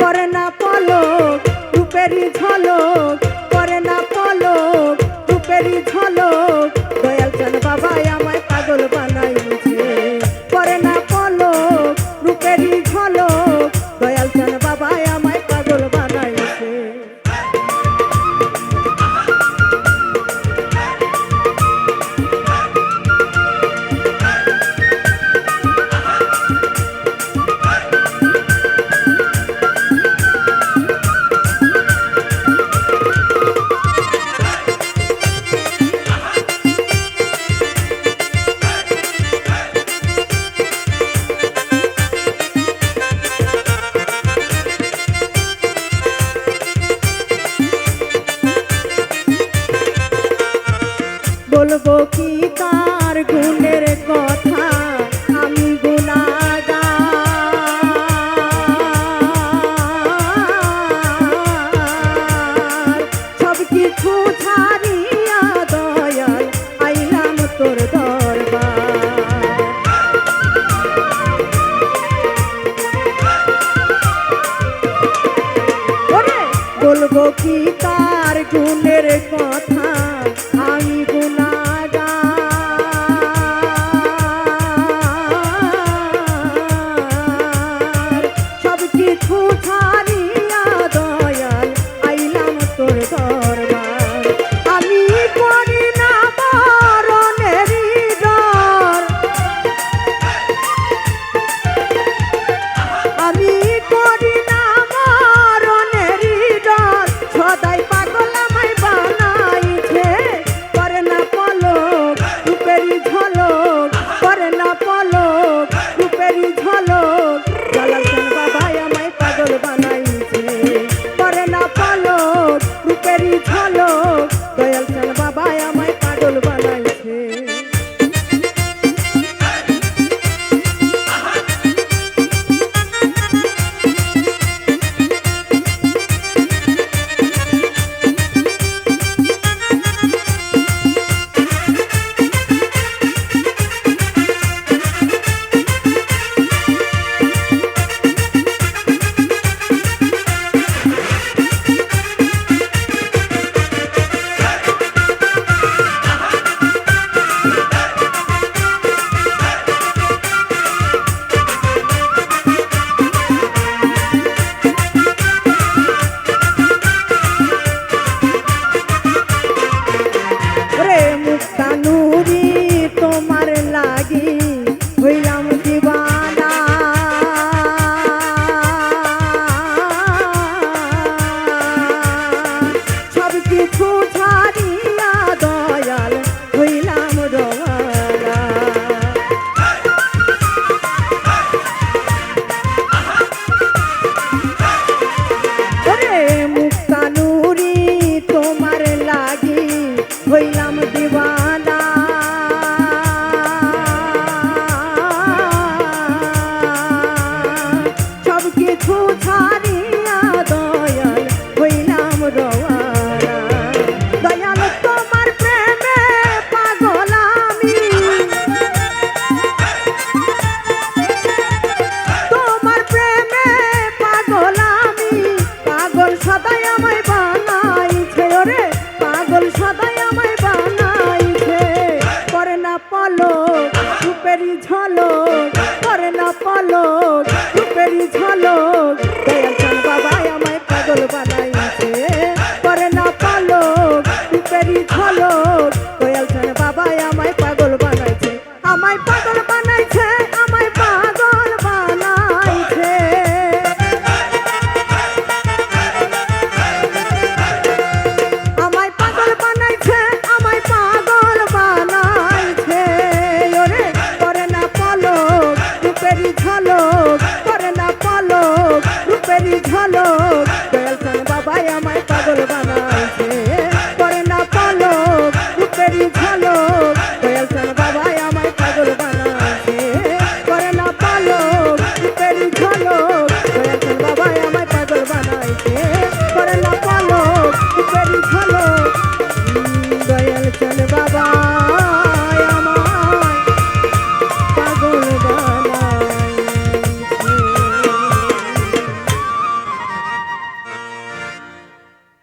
করে না পলক রূপেরই ঝলক, করে না পলক রূপেরই ঝলক, দয়াল চান বাবা আমায় পাগল বানাইছে। করে না পলক রূপেরই ঝলক, দয়াল চান বাবা আমায় পাগল বানাইছে। বলবো কি কার গুণের কথা, আমি গুনাহগার। সব কিছু ছাড়িয়া দয়াল আইলাম তোর দরবার। বলবো কি কার গুণের কথা, আমি গুনাহগার। সব কিছু ছাড়িয়া দয়াল আইলাম তোর দরবার। আমি করি না মরণেরই ডর, আমি করি না মরণেরই ডর, সদাই পাগল আমায় বানাইছে। করে না পলক রূপেরই ঝলক, করে না পলক রূপেরই ঝলক, জালাল চান বাবা আমায় পাগল বানাইছে। করে না পলক রূপেরই ঝলক, দয়াল চান বাবা আমায় পাগল বানাইছে। মুক্তানুরি তোমার লাগি হইলাম দিবানা, সব কিছু ছাড়িয়া দয়াল হইলাম রওয়ানা। মুক্তানুরি তোমার লাগি হইলাম দিবানা, সব কিছু ছাড়িয়া দয়াল হইলাম রওয়ানা। দয়াল তোমার প্রেমে পাগল আমি, তোমার প্রেমে পাগল আমি, পাগল সদাই আমায় বানাইছে। ওরে পাগল সদাই আমায় বানাইছে। করে না পলক রূপেরই ঝলক,